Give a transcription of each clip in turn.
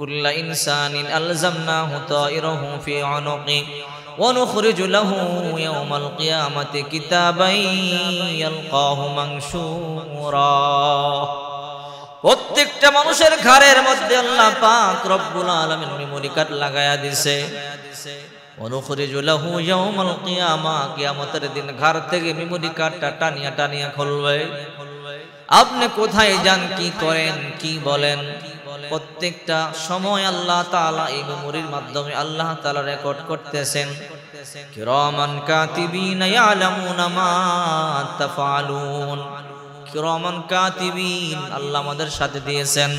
كل إنسان ألزمناه طائره في عنقه ونخرج له يوم القيامة كتابا يلقاه منشورا প্রত্যেকটা মানুষের ঘরের মধ্যে আল্লাহ পাক রব্বুল আলামিন মেমরি কার্ড লাগায়া দিয়েছে অনুখরিজু লাহু ইয়াউমাল কিয়ামা কিয়ামতের দিন ঘর থেকে মেমরি কার্ডটা টানিয়া টানিয়া খুলবে আপনি কোথায় যান কি করেন কি বলেন প্রত্যেকটা সময় আল্লাহ তাআলা এই মেমরির মাধ্যমে আল্লাহ তাআলা রেকর্ড করতেছেন কিরামান কাতিবিনা ইয়ালামুনা মা তাফআলুন কিরামান কাতিবিন আল্লাহ আমাদের সাথে দিয়েছেন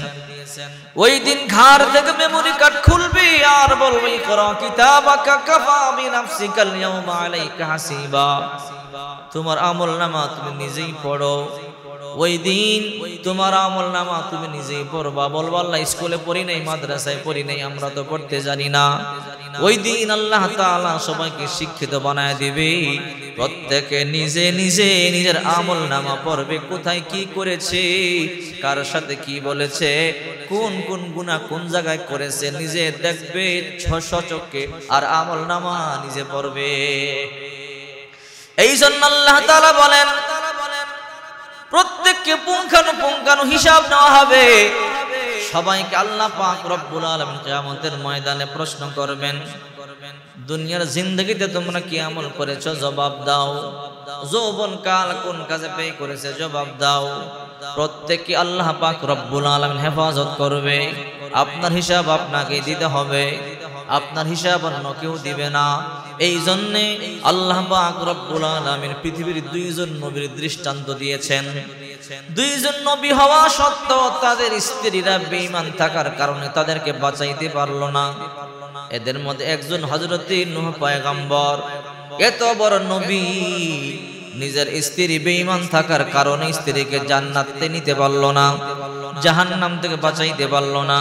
ওই দিন ঘর থেকে মেমরি কার্ড খুলবে আর বলবে ইকরা কিতাবাকা কাফা বিনাফসিকাল ইয়াওমা আলাইকা হাসিবা তোমার আমলনামা তুমি নিজেই পড়ো ওই দিন তোমার আমলনামা তুমি নিজেই পড়বা বলবা আল্লাহ স্কুলে পড়ি নাই মাদ্রাসায় পড়ি নাই আমরা তো পড়তে জানি না ওই দিন আল্লাহ তাআলা সবাইকে শিক্ষিত বানায় দিবে প্রত্যেকে নিজে নিজে নিজের আমলনামা পড়বে কোথায় কি করেছে কার সাথে কি বলেছে কোন কোন গুনাহ কোন জায়গায় করেছে নিজে দেখবে সচক্ষে আর আমলনামা নিজে পড়বে এইজন্য আল্লাহ তাআলা বলেন প্রত্যেককে পুঙ্খানুপুঙ্খানু হিসাব নেওয়া হবে সবাইকে আল্লাহ পাক রব্বুল আলামিন কিয়ামতের ময়দানে প্রশ্ন করবেন দুনিয়ার জিন্দেগিতে তোমরা কি আমল করেছো জবাব দাও যৌবন কাল কোন কাজে ব্যয় করেছে জবাব দাও প্রত্যেককে আল্লাহ পাক রব্বুল আলামিন হেফাজত করবে আপনার হিসাব আপনাকে দিতে হবে আপনার হিসাব অন্য কেউ দিবে না এই জন্য আল্লাহ পাক রব্বুল আলামিন পৃথিবীর দুইজন নবীর দৃষ্টান্ত দিয়েছেন দুইজন নবী হওয়া সত্ত্বেও তাদের স্ত্রীরা বেঈমান থাকার কারণে তাদেরকে বাঁচাইতে পারলো না এদের মধ্যে একজন হযরতে নূহ পয়গম্বর এত বড় নবী নিজের স্ত্রী বেঈমান থাকার কারণে স্ত্রীকে জান্নাতে নিতে পারলো না জাহান্নাম থেকে বাঁচাইতে পারলো না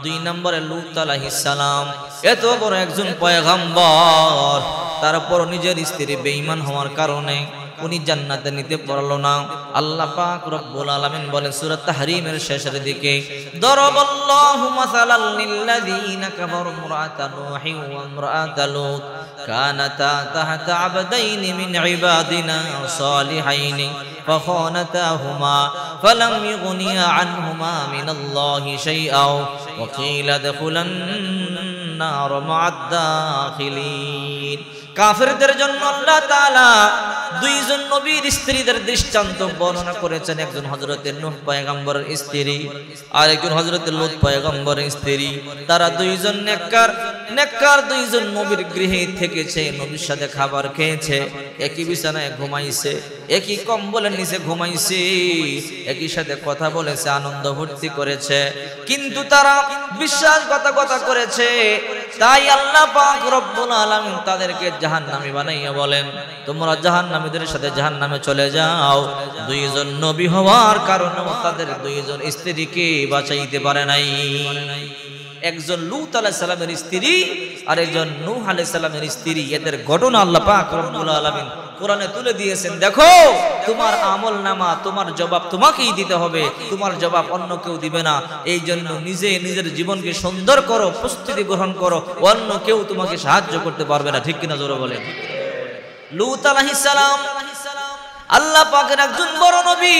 দুই নম্বরে লূত আলাইহিস সালাম এত বড় একজন পয়গম্বর তারপর নিজের স্ত্রী বেঈমান হওয়ার কারণে উনি জান্নাতে নিতে পারলো না আল্লাহ পাক রব্বুল আলামিন বলেন সূরা তাহরীমের শেষের দিকে দরাবাল্লাহু মাসালাল লিল্লাযীনা কাফারু ইমরাআতা নূহি ওয়া ইমরাআতা লূত কানাতা তাহতা আবদাইনি মিন ইবাদিনা সালিহাইনি ফাখানাতাহুমা ফালাম ইগনিয়া আনহুমা মিনাল্লাহি শাইআ ওয়া কিলা আদখুলান নার মা'আদ দাখিলিন কাফেরদের জন্য আল্লাহ তাআলা দুইজন নবীর স্ত্রীদের দৃষ্টান্ত বর্ণনা করেছেন একজন হযরতে নূহ পয়গম্বরের স্ত্রী আর একজন হযরতে লূত পয়গম্বরের স্ত্রী তারা দুইজন নেককার দুইজন নবীর গৃহে থেকেছে নবীর সাথে খাবার খেয়েছে একই বিছানায় ঘুমাইছে একই কম্বলের নিচে ঘুমাইছে একই সাথে কথা বলেছে আনন্দ ফুর্তি করেছে কিন্তু তারা বিশ্বাসঘাতকতা করেছে তাই আল্লাহ পাক রব্বুল আলামিন তাদেরকে জাহান্নামী বানাইয়া বলেন তোমরা জাহান্নামীদের সাথে জাহান্নামে চলে যাও দুইজন নবী হওয়ার কারণে তাদের দুইজন স্ত্রীকে বাঁচাইতে পারে নাই একজন লূত আলাইহিস সালামের স্ত্রী আর একজন নূহ আলাইহিস সালামের স্ত্রী এদের ঘটনা আল্লাহ পাক রব্বুল আলামিন কোরআনে তুলে দিয়েছেন দেখো তোমার আমলনামা তোমার জবাব তোমাকেই দিতে হবে তোমার জবাব অন্য কেউ দিবে না এই জন্য নিজে নিজের জীবনকে সুন্দর করো প্রস্তুতি গ্রহণ করো অন্য কেউ তোমাকে সাহায্য করতে পারবে না ঠিক কিনা জোরে বলেন লূত আলাইহিস সালাম আল্লাহ পাকের একজন বড় নবী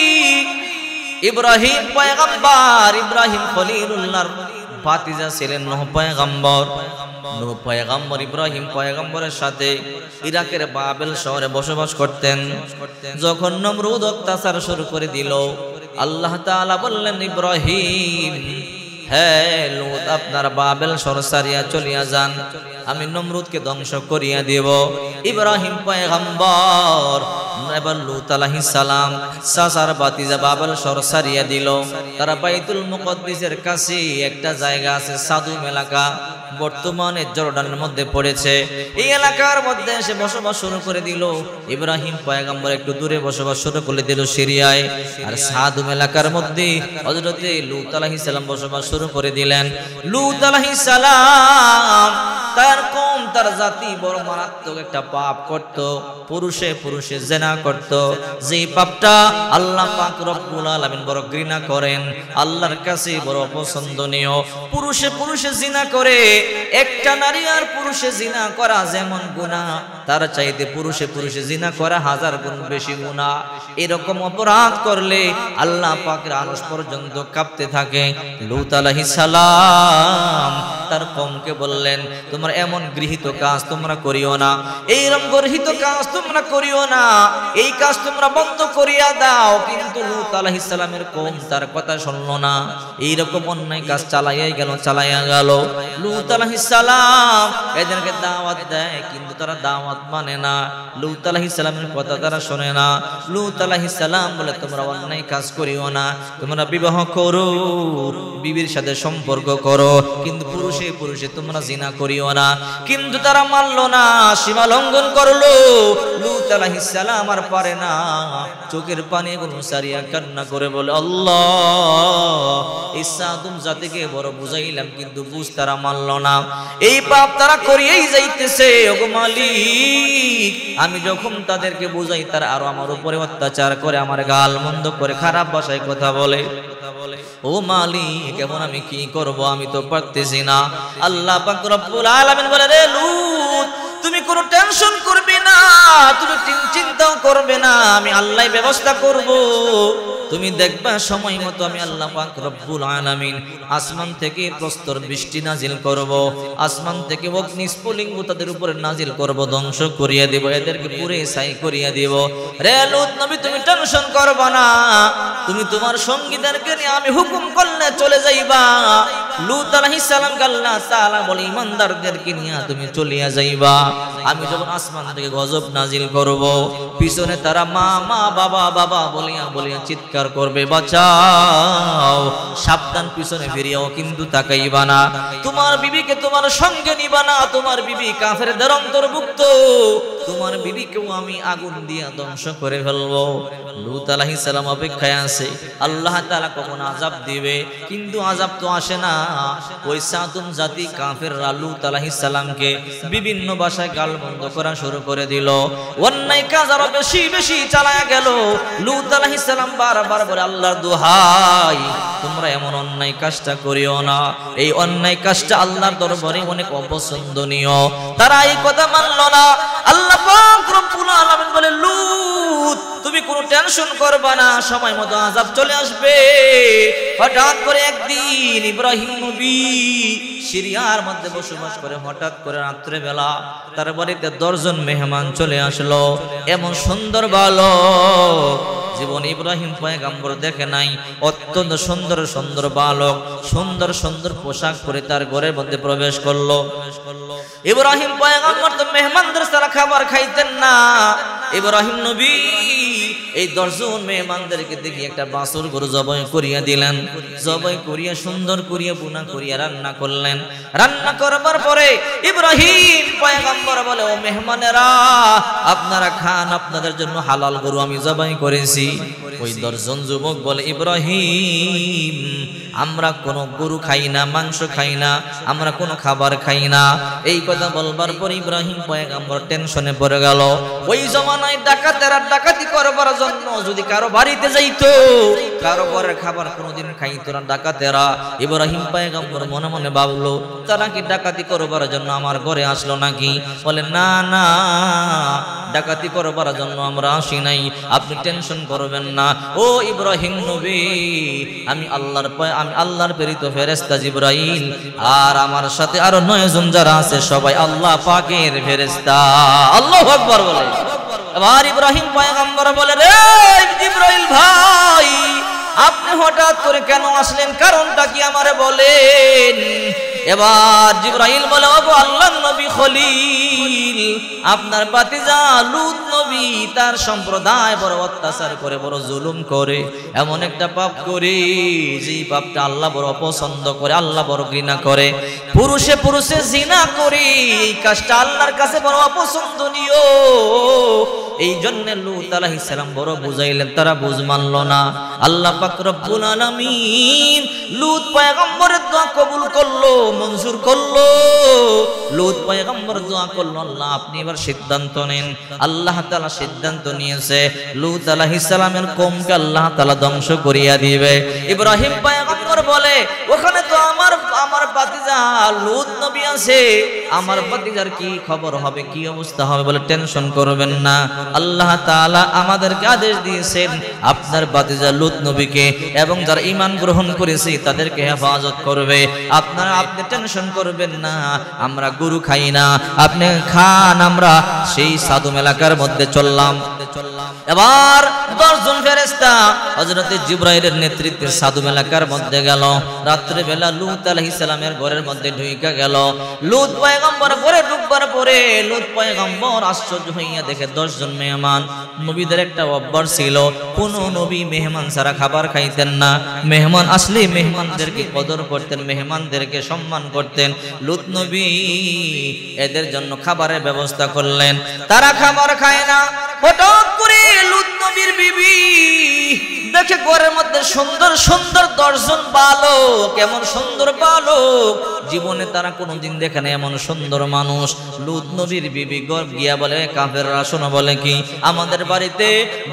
ইব্রাহিম পয়গম্বর ইব্রাহিম খলিলুল্লাহর ভাতিজা ছিলেন নূহ পয়গম্বর ইব্রাহিম পয়গম্বরের সাথে ইরাকের বাবেল শহরে বসবাস করতেন যখন নমরুদ অত্যাচার শুরু করে দিল আল্লাহ তাআলা বললেন ইব্রাহিম হ্যাঁ লূত আপনার বাবেল শহর ছাড়িয়া চলিয়া যান আমি নমরুদকে ধ্বংস করিয়া দেব ইব্রাহিম পয়গম্বর এবার লূত আলাইহিস সালাম সাসার ভাতিজা বাবেল শহর ছাড়িয়া দিল তারা বাইতুল মুকদ্দিসের কাছে একটা জায়গা আছে সাদুম এলাকা বর্তমানে জর্ডানের মধ্যে পড়েছে এই এলাকার মধ্যে এসে বসবাস শুরু করে দিল ইব্রাহিম পয়গম্বর একটু দূরে বসবাস শুরু করে দিল সিরিয়ায় আর সাদুম এলাকার মধ্যে হযরতে লূত আলাইহিস সালাম বসবাস শুরু করে দিলেন লূত আলাইহিস সালাম তার কওম তার জাতি বড় মারাত্মক একটা পাপ করত, পুরুষে পুরুষে জিনা করত, যে পাপটা আল্লাহ পাক রব্বুল আলামিন বড় ঘৃণা করেন, আল্লাহর কাছে বড় অপছন্দনীয়। পুরুষে পুরুষে জিনা করে, একটা নারী আর পুরুষে জিনা করা যেমন গুনাহ, তার চাইতে পুরুষে পুরুষে জিনা করা 1000 গুণ বেশি গুনাহ। এরকম অপরাধ করলে আল্লাহ পাকের আরশ পর্যন্ত কাঁপতে থাকে। লূত আলাইহিস সালাম তার কওমকে বললেন, তোমরা এমন গৃহীত কাজ তোমরা করিও না, এইরকম গৃহীত কাজ তোমরা করিও না, এই কাজ তোমরা বন্ধ করিয়া দাও। কিন্তু লূত আলাইহিস সালামের কওম তার কথা শুনলো না, এইরকম অন্যায় কাজ চালাইয়া গেল। লূত আলাইহিস সালাম এদেরকে দাওয়াত দেয়, কিন্তু তারা দাওয়াত মানে না, লূত আলাইহিস সালামের কথা তারা শোনে না। লূত আলাইহিস সালাম বলে, তোমরা অন্যায় কাজ করিও না, তোমরা বিবাহ করো, বিবির সাথে সম্পর্ক করো, কিন্তু পুরুষে পুরুষে তোমরা জিনা করিও না। কিন্তু তারা মানলো না, সীমা লঙ্ঘন করলো। লূত আলাইহিস সালাম আর পারে না, চোখের পানি গুলো সারিয়া কান্না করে বলে, আল্লাহ এই সাদুম জাতিকে বড় বুঝাইলাম, কিন্তু বুঝ তারা মানলো না, এই পাপ তারা করিয়েই যাইতেছে। ওগো মালিক, আমি যখন তাদেরকে বুঝাই তারা আরো আমার উপরে অত্যাচার করে, আমার গাল মন্দ করে, খারাপ ভাষায় কথা বলে। ও মালিক, এখন আমি কি করব, আমি তো পারতেছি না। আল্লাহ পাক রব্বুল আলামিন বলে, রে লূত, তুমি কোনো টেনশন করবে না, তুমি চিন্তাও করবে না, আমি আল্লাহ ব্যবস্থা করব। তুমি দেখবা সময় মতো আমি আল্লাহ পাক রব্বুল আলামিন আসমান থেকে প্রস্তর বৃষ্টি নাজিল করব, আসমান থেকে অগ্নি স্ফুলিঙ্গ তাদের উপরে নাজিল করব, ধ্বংস করিয়ে দেব, এদেরকে পুরে ছাই করিয়ে দেব। রে লূত নবী, তুমি টেনশন করবা না, তুমি তোমার সঙ্গীদেরকে নিয়ে আমি হুকুম করলে চলে যাইবা। লূত আলাইহিস সালামকে আল্লাহ তাআলা বলে, ইমানদারদেরকে নিয়ে তুমি চলিয়া যাইবা। আমি যখন আসমান থেকে গজব নাজিল করব, পিছনে তারা মা মা বাবা বাবা বলিয়া বলিয়া চিৎকার করবে, বাঁচাও, সাবধান, পিছনে ফিরিয়াও কিন্তু তাকাইবা না, তোমার বিবিকে তোমার সঙ্গে নিবা না, তোমার বিবি কাফেরদের অন্তর্ভুক্ত, তোমার বিবিকেও আমি আগুন দিয়া ধ্বংস করে ফেলবো। লূত আলাইহিস সালাম অপেক্ষায় আছে, আল্লাহ তাআলা কখন আযাব দিবে, কিন্তু আযাব তো আসে না। ওই সাদুম জাতি কাফেররা লূত আলাইহিস সালামকে বিভিন্ন ভাষায় গালমন্দ করা শুরু করে দিল, অন্যায় কাজ আরো বেশি বেশি চালায়া গেল। লূত আলাইহিস সালাম বারবার বলে, আল্লাহর দোহাই, তোমরা এমন অন্যায় কাজটা করিও না, এই অন্যায় কাজটা আল্লাহর দরবারে অনেক অপছন্দনীয়। তারা এই কথা মানলো না। আল্লাহ পাক রব্বুল আলামিন বলে, লূত তুমি কোনো টেনশন করবা না, সময় মতো আযাব চলে আসবে। হঠাৎ করে একদিন ইব্রাহিম নবী সিরিয়ার মধ্যে বসবাস করে, হঠাৎ করে রাত্রে বেলা তার বাড়িতে 10 জন মেহমান চলে আসলো। এমন সুন্দর বালক জীবন ইব্রাহিম পয়গম্বর দেখে নাই, অত্যন্ত সুন্দর সুন্দর বালক, সুন্দর সুন্দর পোশাক পরে তার ঘরের মধ্যে প্রবেশ করলো। ইব্রাহিম পয়গম্বর তো মেহমানদের সারা খাবার খাইতেন না। ইব্রাহিম নবী এই 10 জন মেহমানদেরকে দেখি একটা বাছুর গরু জবাই করিয়া দিলেন, জবাই করিয়া সুন্দর করিয়া বুনা করিয়া রান্না করলেন। রান্না করবার পরে ইব্রাহিম পয়গম্বর বলে, ও মেহমানেরা, আপনারা খান, আপনাদের জন্য হালাল গরু আমি জবাই করেছি। ওই 10 জন যুবক বলে, ইব্রাহিম আমরা কোনো গরু খাই না, মাংস খাই না, আমরা কোনো খাবার খাই না। এই কথা বলবার পর ইব্রাহিম পয়গম্বর টেনশনে পড়ে গেল। ওই জমানায় ডাকাতেরা ডাকাতি করবার জন্য যদি কারো বাড়িতে যাইতো, কারো ঘরের খাবার কোনোদিন খাইতো না ডাকাতেরা। ইব্রাহিম পয়গম্বর মনে মনে ভাবলো, তারা কি ডাকাতি করবার জন্য আমার ঘরে আসলো নাকি? বলে, না না, ডাকাতি করবার জন্য আমরা আসি নাই, আপনি টেনশন করবেন না। ও ইব্রাহিম নবী, আমি আল্লাহর প্রেরিত ফেরেশতা জিবরাইল, আর আমার সাথে আরো 9 জন যারা আছে সবাই আল্লাহ পাকের ফেরেশতা। আল্লাহু আকবার বলে। এবার ইব্রাহিম পয়গম্বর বলে, রে জিবরাইল ভাই, আপনি হঠাৎ করে কেন আসলেন, কারণটা কি আমারে বলেন। এবার জিবরাইল বলে, ওগো আল্লাহর নবী খলিল, আপনার ভাতিজা লূত নবী তার সম্প্রদায় বড় অত্যাচার করে, বড় জুলুম করে, এমন একটা পাপ করে যে পাপটা আল্লাহ বড় অপছন্দ করে, আল্লাহ বড় ঘৃণা করে। পুরুষে পুরুষে জিনা করে, এই কাজটা আল্লাহর কাছে বড় অপছন্দনীয়। এই জন্য লূত আলাইহিস সালাম বড় বুঝাইলেন, তারা বুঝ মানলো না। আল্লাহ পাক রব্বুল আলামিন লূত পয়গম্বরের দোয়া কবুল করলো, মঞ্জুর করলো। লূত পয়গম্বর দোয়া করলো, আল্লাহ আপনি এবার সিদ্ধান্ত নেন। আল্লাহ তাআলা সিদ্ধান্ত নিয়েছে লূত আলাইহিস সালামের কওমকে আল্লাহ তাআলা ধ্বংস করিয়া দিবে। ইব্রাহিম পয়গম্বর বলে, ওখানে তো আমার ভাতিজা লূত নবী আছে, আমার ভাতিজার কি খবর হবে, কি অবস্থা হবে? বলে টেনশন করবেন না, আল্লাহ তাআলা আমাদেরকে আদেশ দিয়েছেন আপনার ভাতিজা লূত নবীকে এবং যারা ঈমান গ্রহণ করেছে তাদেরকে হেফাজত করবে। আপনি টেনশন করবেন না, আমরা গরু খাই না, আপনি খান। আমরা সেই সাদুম এলাকার মধ্যে চললাম। এবার 10 জন ফেরেশতা হযরত জিবরাইলের নেতৃত্বে সাদুম এলাকার মধ্যে গেল। রাত্রে বেলা লূত আলাইহিস সালামের ঘরের মধ্যে ঢুকে গেল। লূত পয়গম্বর ঘরে ঢুকবার পরে লূত পয়গম্বর আশ্চর্য হইয়া দেখে 10 জন মেহমান। নবীদের একটা অভ্যাস ছিল, কোন নবী মেহমান ছাড়া খাবার খাইতেন না। মেহমান আসলে মেহমানদেরকে কদর করতেন, মেহমানদেরকে সম্মান করতেন। লূত নবী এদের জন্য খাবারের ব্যবস্থা করলেন, তারা খাবার খায় না। হঠাৎ করে লূত নবীর বিবি দেখে ঘরের মধ্যে সুন্দর সুন্দর 10 জন বালক, কেমন সুন্দর বালক, জীবনে তারা কোনোদিন দেখে না এমন সুন্দর মানুষ। লূত নবীর বিবি গর্ব গিয়া বলে, কাফেররা শোনো, বলে কি আমাদের বাড়িতে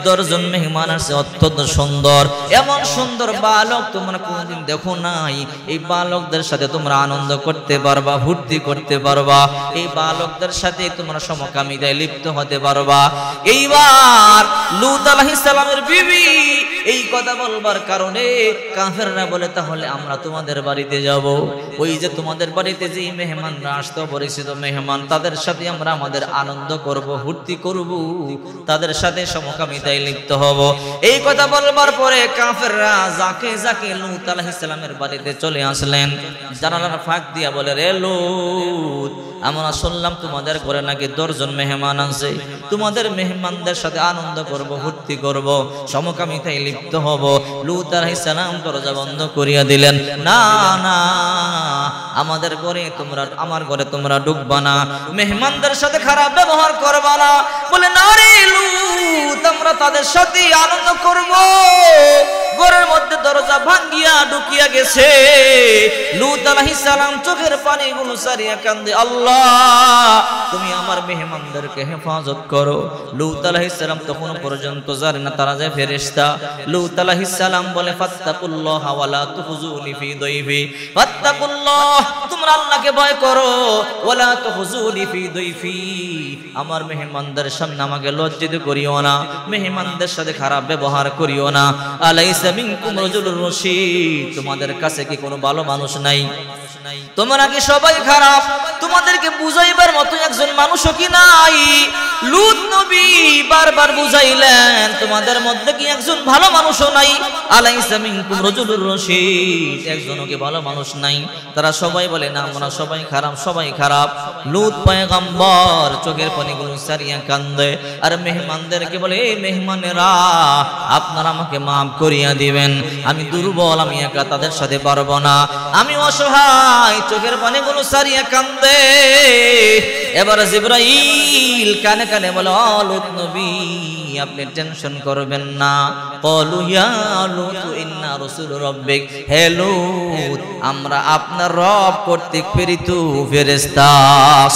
10 জন মেহমান আসছে, অত্যন্ত সুন্দর, এমন সুন্দর বালক তোমরা কোনোদিন দেখো নাই। এই বালকদের সাথে তোমরা আনন্দ করতে পারবা, ফুর্তি করতে পারবা, এই বালকদের সাথে তোমরা সমকামিতায় লিপ্ত হতে পারবা। এইবার লূত আলাইহিস সালামের বিবি এই কথা বলবার কারণে কাফেররা বলে, তাহলে আমরা তোমাদের বাড়িতে যাব, ওই যে তোমাদের বাড়িতে যে মেহমানরা আসতো, পরিচিত মেহমান, তাদের সাথে আমরা আমাদের আনন্দ করব, ফুর্তি করব, তাদের সাথে সমকামিতায় লিপ্ত হব। এই কথা বলবার পরে কাফেররা যাকে যাকে লূত আলাইহিস সালামের বাড়িতে চলে আসলেন, জানালার ফাঁক দিয়া বলে, রে লূত, আমরা শুনলাম তোমাদের ঘরে নাকি 10 জন মেহমান আছে, তোমাদের মেহমানদের সাথে আনন্দ করব, ফুর্তি করব, সমকামিতায় লিপ্ত হব। লূত আলাইহিস সালাম দরজা বন্ধ করিয়া দিলেন, না না, আমাদের ঘরে তোমরা, আমার ঘরে তোমরা ঢুকবা না, মেহমানদের সাথে খারাপ ব্যবহার করবা না। বলে, না রে লূত, আমরা তাদের সাথে আনন্দ করব। ঘরের মধ্যে দরজা ভাঙ্গিয়া ঢুকিয়া গেছে। লূত আলাইহিস সালাম চোখের পানিগুলো সারিয়া কান্দে, আল্লাহ তুমি আমার মেহমানদেরকে হেফাজত করো। লূত আলাইহিস সালাম তখন পর্যন্ত জানে না তারা যে ফেরেশতা। লূত আলাইহিস সালাম বলে, ফাত্তাকুল্লাহ ওয়ালা তুখজুনি ফি দাইফি, ফাত্তাকুল্লাহ, তোমরা আল্লাহকে ভয় করো, ওয়ালা তুখজুনি ফি দাইফি, আমার মেহমানদের সামনে আমাকে লজ্জিত করিও না, মেহমানদের সাথে খারাপ ব্যবহার করিও না। আলাইসা মিনকুম রাজুলুর রশীদ, তোমাদের কাছে কি কোনো ভালো মানুষ নাই? তোমরা কি সবাই খারাপ? তোমাদেরকে বুঝাইবার মতো একজন মানুষও কি নাই? লূত নবী বারবার বুঝাইলেন, তোমাদের মধ্যে কি একজন ভালো মানুষও নাই? আলাইসা মিনকুম রাজুলুর রশীদ, একজনও কি ভালো মানুষ নাই? তারা সবাই বলে, না, আমরা সবাই খারাপ, সবাই খারাপ। লূত পয়গম্বর চোখের পানিগুলো সারিয়া কান্দে আর মেহমানদেরকে বলে, এই মেহমানেরা, আপনারা আমাকে মাফ করিয়া দিবেন, আমি দুর্বল, আমি একা তাদের সাথে পারবো না, আমি অসহায়। চোখের পানিগুলো সারিয়া কান্দে। এবার জিবরাইল কানে কানে বলে, লূত নবী, আপনি টেনশন করবেন না। ক্বালু ইয়া লূত ইন্না রাসূল রাব্বিক, হে লূত, আমরা আপনার রব কর্তৃক প্রেরিত ফেরেশতা।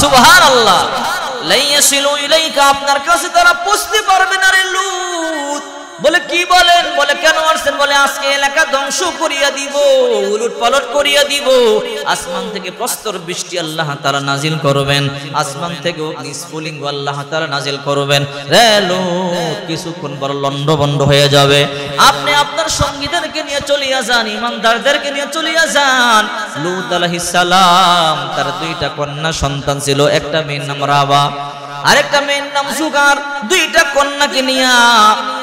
সুবহানাল্লাহ। লা ইয়াসিলু ইলাইকা, আপনার কাছে তারা পৌঁছতে পারবে না রে লূত। বলে, কি বলেন? বলে, কেন আসছেন? বলে, আজকে এলাকা ধ্বংস করিয়া দিব, উলট পালট করিয়া দিব। আসমান থেকে প্রস্তর বৃষ্টি আল্লাহ তাআলা নাজিল করবেন, আসমান থেকে নিষ্ফুলিঙ্গ আল্লাহ তাআলা নাজিল করবেন। রে লূত, কিছুক্ষণ পর লন্ডভন্ড হয়ে যাবে। আপনি আপনার সঙ্গীদেরকে নিয়ে চলিয়া যান, ইমানদারদেরকে নিয়ে চলিয়া যান। লূত আলাইহিস সালাম তার 2টা কন্যা সন্তান ছিল, একটা মেয়ের নাম রাবা, আরেকটা মেয়ের নাম সুগার। 2টা কন্যাকে নিয়া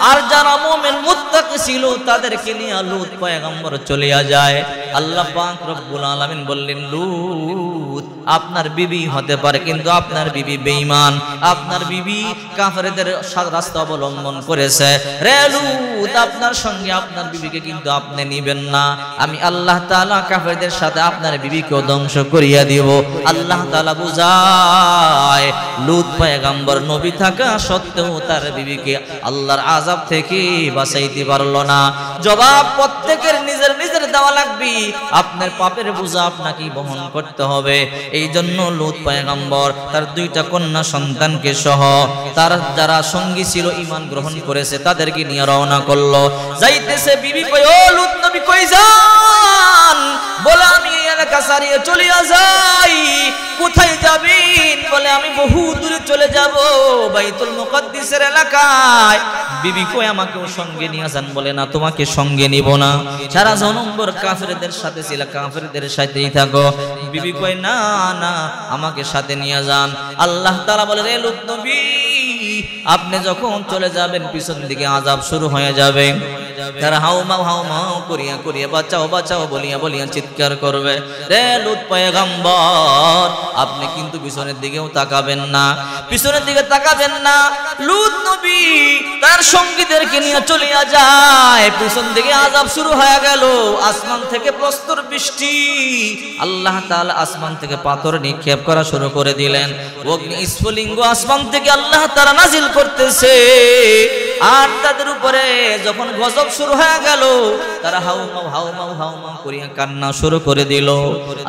আর যারা মুমিন মুত্তাকি ছিল তাদেরকে নিয়ে লূত পয়গম্বর চলিয়া যায়। আল্লাহ পাক রব্বুল আলামিন বললেন, লূত, আপনার বিবি হতে পারে, কিন্তু আপনার বিবি বেঈমান, আপনার বিবি কাফেরদের রাস্তা অবলম্বন করেছে। রে লূত, আপনার সঙ্গে আপনার বিবিকে কিন্তু আপনি নিবেন না। আমি আল্লাহ তাআলা কাফেরদের সাথে আপনার বিবিকেও ধ্বংস করিয়া দিব। আল্লাহ তাআলা বুঝায়, লূত পয়গম্বর নবী থাকা সত্ত্বেও তার বিবিকে আল্লাহর আযাব থেকে বাঁচাইতে পারল না। জবাব প্রত্যেকের নিজের নিজের দেওয়া লাগবে, আপনার পাপের বোঝা আপনাকেই বহন করতে হবে। এই জন্য লূত পয়গম্বর তার দুইটা কন্যা সন্তানকে সহ তার যারা সঙ্গী ছিল ঈমান গ্রহণ করেছে তাদেরকে নিয়ে রওনা করলো। যাইতেছে বিবি কই, ও লূত নবী কই যান? বলে আমি এই এলাকা ছাড়িয়ে চলে যাই। কোথায় যাবেন? বলে আমি বহু দূরে চলে যাব, বাইতুল মুকাদ্দিসের এলাকায়। বিবি কই আমাকেও সঙ্গে নিয়ে যান। বলে না, তোমাকে সঙ্গে নিব না, সারা জনম্বর কাফেরদের সাথে ছিল, কাফেরদের সাথেই থাকো। বিবি কই না না, আমাকে সাথে নিয়ে যান। আল্লাহ তাআলা বলে, রে লূত নবী, আপনি যখন চলে যাবেন পিছন দিকে আযাব শুরু হয়ে যাবে। তারা হাউমাউ করিয়া করিয়া বাঁচাও বাঁচাও বলিয়া বলিয়া চিৎকার করবে। রে লূত পয়গম্বর, আপনি কিন্তু পিছনের দিকেও তাকাবেন না, পিছনের দিকে তাকাবেন না। লূত নবী তার সঙ্গীদেরকে নিয়ে চলিয়া যায়। পিছন দিকে আযাব শুরু হয়ে গেল। আসমান থেকে প্রস্তর বৃষ্টি, আল্লাহ তাআলা আসমান থেকে পাথর নিক্ষেপ করা শুরু করে দিলেন। অগ্নি স্ফুলিঙ্গ আসমান থেকে আল্লাহ তাআলা নাজিল করতেছে। আর তাদের উপরে যখন গজব শুরু হয়ে গেল, তারা হাউমাউ করিয়া কান্না শুরু করে দিল।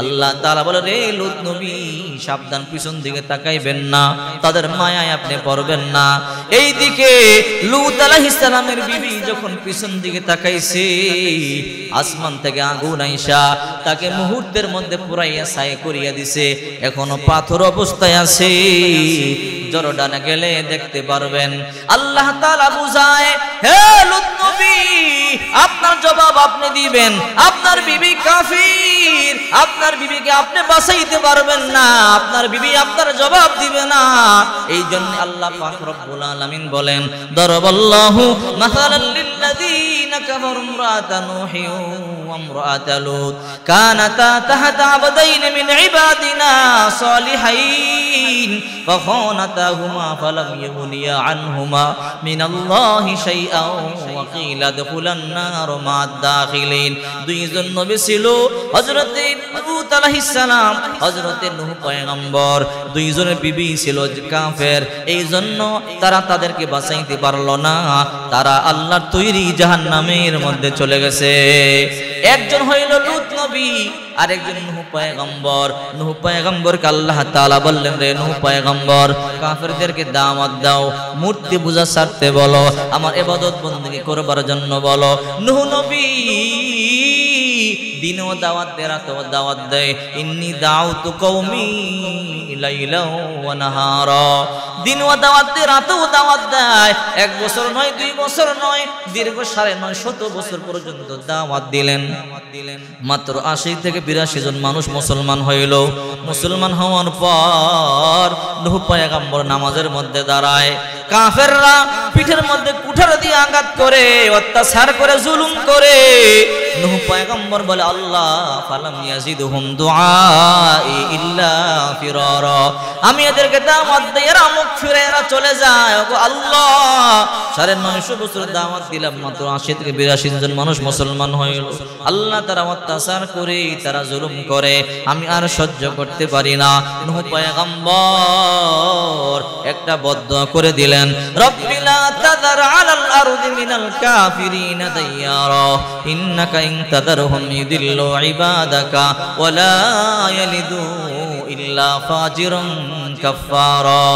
আল্লাহ তাআলা বলে, রে লূত নবী, সাবধান, পিছন দিকে তাকাইবেন না, তাদের মায়ায় আপনি পড়বেন না। এইদিকে লূত আলাইহিস সালামের বিবি যখন পিছন দিকে তাকাইছে, আসমান থেকে আগুন আইসা তাকে মুহূর্তের মধ্যে পুরাইয়া ছাই করিয়া দিছে। এখনো পাথর অবস্থায় আছে, জর্ডানে গেলে দেখতে পারবেন। আল্লাহ তাআলা বুঝায়, হে লূত নবী, আপনার জবাব আপনি দিবেন। আপনার বিবি কাফির, আপনার বিবিকে আপনি বাঁচাইতে পারবেন না, আপনার বিবি আপনার জবাব দিবে না। এই জন্য আল্লাহ পাক রব্বুল আলামিন বলেন, দরাবাল্লাহু মাসালাল লিল্লাযীনা কাফারু ইমরাআতা নূহি ওয়া ইমরাআতা লূত কানাতা তাহতা আবদাইন মিন ইবাদিনা সালিহাইন ফাখানাতাহুমা ফালাম ইউনিয়া আনহুমা মিনাল্লাহি শাইআন ওয়া কিলা দুখুলান নার মা'আদ দাখিলিন। দুইজন নবী ছিল, হযরত লূত আলাইহিস সালাম, হযরত নূহ পয়গম্বর। দুইজনের বিবি ছিল কাফের, এই জন্য তারা তাদেরকে বাঁচাইতে পারলো না। তারা আল্লাহর তৈরি জাহান্নামের মধ্যে চলে গেছে। একজন হইল লূত নবী, আরেকজন নূহ পয়গম্বর। নূহ পয়গম্বরকে আল্লাহ তাআলা বললেন, রে নূহ পয়গম্বর, কাফেরদেরকে দাওয়াত দাও, মূর্তি পূজা ছাড়তে বলো, আমার ইবাদত বندگی করবার জন্য বলো। নূহ নবী দিনও দাওয়াত দেয়, রাতেও দাওয়াত দেয়। ইন্নী দাউতু কওমি লাইলা ওয়া নাহারা। দিনও দাওয়াত দেয়, রাতেও দাওয়াত দেয়। 1 বছর নয়, 2 বছর নয়, দীর্ঘ 950 বছর পর্যন্ত দাওয়াত দিলেন। মাত্র 80 থেকে 82 জন মানুষ মুসলমান হইল। মুসলমান হওয়ার পর নূহ পয়গম্বর নামাজের মধ্যে দাঁড়ায়। কাফেররা পিঠের মধ্যে কুঠার দিয়ে আঘাত করে, অত্যাচার করে, জুলুম করে। নূহ পয়গম্বর বলে, আল্লাহ ফালাম ইয়াজিদুহুম দুআই ইল্লা ফিরারা। আমি এদেরকে দাওয়াত দেই, এরা মুখ ফিরে এরা চলে যায়। ওগো আল্লাহ, 950 বছর দাওয়াত দিলাম, মাত্র 80 থেকে 82 জন মানুষ মুসলমান হইল। আল্লাহ তারা অত্যাচার করে, তারা জুলুম করে, আমি আর সহ্য করতে পারি না। নূহ পয়গম্বর একটা বদদুয়া করে দিলেন, রব্বি লা তাযার আলাল আরদি মিনাল কাফিরিনা দাইয়ারা ইন্নাকা ইন তাযারহুম ইউদিল্লু ইবাদাকা ওয়া লা ইয়ালিদু ইল্লা ফাজিরান কাফারা।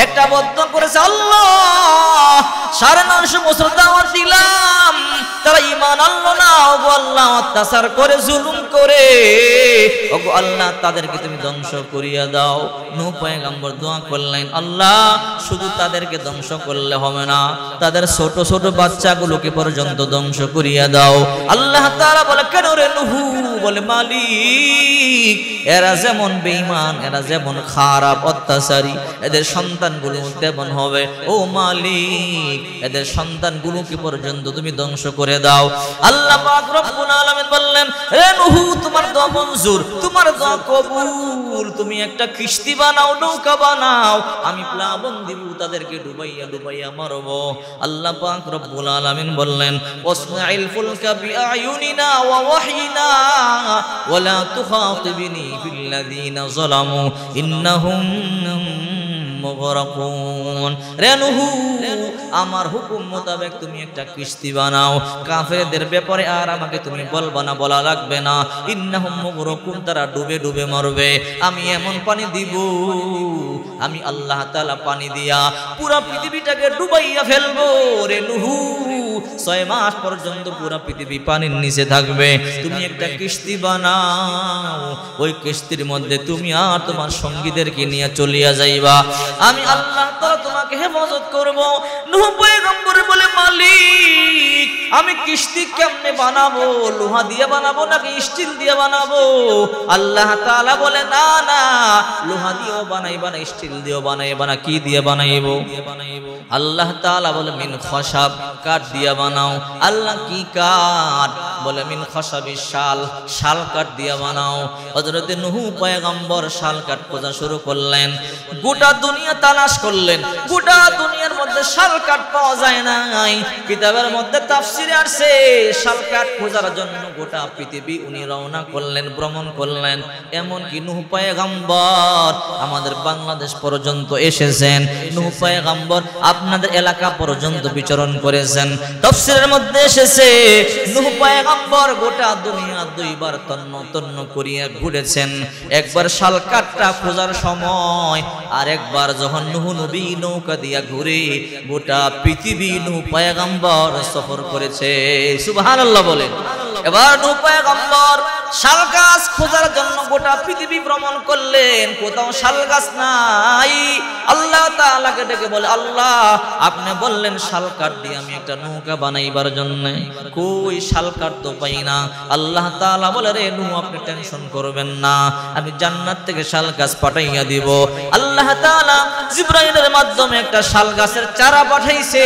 একটা বদদুয়া করেছে, আল্লাহ 950 বছর দাওয়াত দিলাম, তারা ঈমান আনলো না। ওগো আল্লাহ, অত্যাচার করে, জুলুম করে, ওগো আল্লাহ, তাদেরকে তুমি ধ্বংস করিয়া দাও। নূহ পয়গম্বর দোয়া করলেন, আল্লাহ শুধু তাদেরকে ধ্বংস করলে হবে না, তাদের ছোট ছোট বাচ্চাগুলোকে পর্যন্ত ধ্বংস করিয়া দাও। আল্লাহ তাআলা বলে, কেন রে নূহ? বলে, মালিক, এরা যেমন বেঈমান, এরা যেমন খারাপ অত্যাচারী, এদের সন্তানগুলো তেমন হবে। ও মালিক, এদের সন্তানগুলোকে পর্যন্ত তুমি ধ্বংস করে দাও। আল্লাহ পাক রব্বুল আলামিন বললেন, হে নূহ, তোমার দোয়া মঞ্জুর, তোমার দোয়া কবুল। তুমি একটা কিস্তি বানাও, নৌকা বানাও, আমি প্লাবন দিব, তাদেরকে ডুবাইয়া ডুবাইয়া মারব। আল্লাহ পাক রব্বুল আলামিন বললেন, ওয়াসনাইল ফুলকা বিআয়ুনিনা ওয়া ওয়াহিনা ওয়া লা তুখাতিবনি ফিল্লাযীনা যালামু ইন্নাহুম মুগরাকুন। রে নূহ, আমার হুকুম মোতাবেক তুমি একটা কিস্তি বানাও। কাফেরদের ব্যাপারে আর আমাকে তুমি বলবা না, বলা লাগবে না। ইন্নাহুম মুগরাকুন, তারা ডুবে ডুবে মরবে। আমি এমন পানি দিব, আমি আল্লাহ তাআলা পানি দিয়া পুরা পৃথিবীটাকে ডুবাইয়া ফেলবো। রে নূহ, 6 মাস পর্যন্ত পুরা পৃথিবী পানির নিচে থাকবে। তুমি একটা কিস্তি বানাও, ওই কিস্তির মধ্যে তুমি আর তোমার সঙ্গীদেরকে নিয়ে চলিয়া যাইবা। আমি আল্লাহ তাআলা তোমাকে হেফাজত করব। নূহ পয়গম্বর বলে, মালিক আমি কিস্তি কেমনে বানাবো? লোহা দিয়ে বানাবো নাকি স্টিল দিয়ে বানাবো? আল্লাহ তাআলা বলে, না না, লোহা দিয়েও বানাইবা না, স্টিল দিয়েও বানাইবা না, কি দিয়ে বানাইবো? আল্লাহ তাআলা বলে, মিন খসাব, কাঠ দিয়া বানাও। আল্লাহ কি কাঠ? বলে মিন খসাবিস শাল, শাল কাঠ দিয়া বানাও। হযরতে নূহ পয়গম্বর শাল কাঠ খোঁজা শুরু করলেন। গোটা দুনিয়া তালাশ করলেন, গোটা দুনিয়ার মধ্যে শাল কাঠ পাওয়া যায় নাই। কিতাবের মধ্যে তাফসিরে আসছে, শাল কাঠ খোঁজার জন্য গোটা পৃথিবী উনি রওনা করলেন, ভ্রমণ করলেন। এমনকি নূহ পয়গম্বর আমাদের বাংলাদেশ পর্যন্ত এসেছেন। নূহ পয়গম্বর আপনাদের এলাকা পর্যন্ত বিচরণ করেছেন। তাফসীরের মধ্যে এসেছে, নূহ পয়গম্বর গোটা দুনিয়া 2 বার তন্ন তন্ন করিয়া ঘুরেছেন। একবার শাল কাঠটা খোঁজার সময়, আর একবার যখন নূহ নবী নৌকা দিয়া ঘুরে গোটা পৃথিবী নূহ পয়গম্বর সফর করেছে। সুবহানাল্লাহ বলেন। এবার নূহ পয়গম্বর শাল গাছ খোঁজার জন্য গোটা পৃথিবী ভ্রমণ করলেন, কোথাও শাল গাছ নাই। আল্লাহ তাআলাকে ডেকে বলে, আল্লাহ আপনি বললেন শাল কাঠ দিয়ে আমি একটা নৌকা বানাইবার জন্য, কই শাল কাঠ তো পাই না। আল্লাহ তাআলা বলে, রে নূহ আপনি টেনশন করবেন না, আমি জান্নাত থেকে শাল গাছ পাঠাইয়া দিব। আল্লাহ তাআলা জিবরাইলের মাধ্যমে একটা শাল গাছের চারা পাঠাইছে।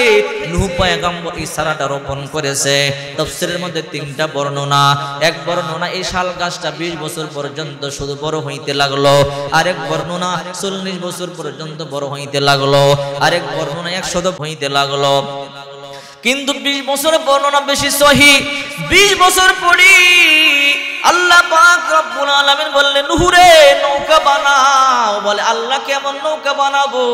নূহ পয়গম্বর এই চারাটা রোপণ করেছে। তাফসীরের মধ্যে 3টা বর্ণনা। এক বর্ণনা, এই শাল গাছটা 20 বছর পর্যন্ত শুধু বড় হইতে লাগলো। আরেক বর্ণনা 40 বছর পর্যন্ত বড় হইতে লাগলো। আরেক বর্ণনা 100 হইতে লাগলো। কিন্তু 20 বছরের বর্ণনা বেশি সহিহ। 20 বছর পরে আল্লাহ পাক রব্বুল আলামিন বললেন, নূহ রে নৌকা বানাও। বলে, আল্লাহ কেমন নৌকা বানাবো?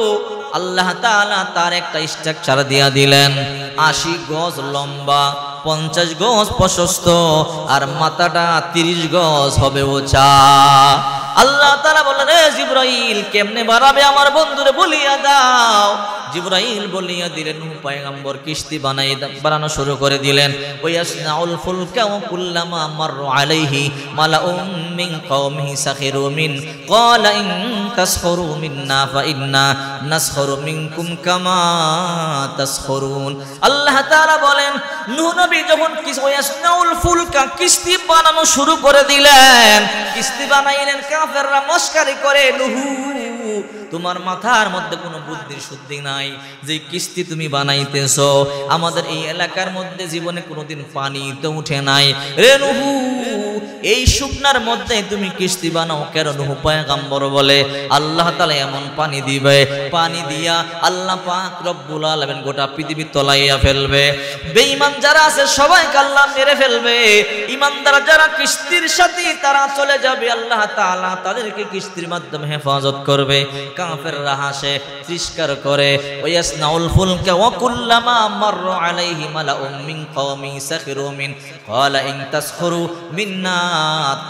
আল্লাহ তাআলা তার একটা স্ট্রাকচার দিয়া দিলেন। 80 গজ লম্বা, 50 গজ প্রশস্ত, আর মাথাটা 30 গজ হবে উঁচা। আল্লাহ তাআলা বললেন, রে জিবরাইল কেমনে বানাবে আমার বন্ধুরে বলিয়া দাও। জিবরাইল বলিয়া দিলেন। নূহ পয়গম্বর কিস্তি বানানো শুরু করে দিলেন। ওয়াসনাউল ফুলকা ওয়া কুল্লামা মাররু আলাইহি মালাউম মিন কওমিহি সাখিরু মিন ক্বালা ইন তাসখুরু মিন্না ফা ইন্না নাসখুরু মিনকুম কামা তাসখুরুন। আল্লাহ তাআলা বলেন, নূহ নবী যখন ওয়াসনাউল ফুলকা কিস্তি বানানো শুরু করে দিলেন, কিস্তি বানাইলেন, কাফেররা মস্কারি করে, নূহ তোমার মাথার মধ্যে কোনো বুদ্ধি শুদ্ধি নাই যে কিস্তি তুমি বানাইতেছো? আমাদের এই এলাকার মধ্যে জীবনে কোনোদিন পানি তো উঠে নাই। রে নূহ, এই শুকনার মধ্যে তুমি কিস্তি বানাও কেন? নূহ পয়গম্বর বলে, আল্লাহ তাআলা এমন পানি দিবে, পানি দিয়া আল্লাহ পাক রব্বুল আলামিন গোটা পৃথিবী তলাইয়া ফেলবে। বেঈমান যারা আছে সবাইকে আল্লাহ মেরে ফেলবে। ঈমানদার যারা কিস্তির সাথে, তারা চলে যাবে। আল্লাহ তাআলা তাদেরকে কিস্তির মাধ্যমে হেফাজত করবে। কাফেররা হাসে, তিরস্কার করে। ওয়াসনাউল ফুলকা ওয়া কুল্লামা মাররু আলাইহি মালাউম মিন কওমি সাখিরু মিন ক্বালা ইন তাসখুরু মিন্না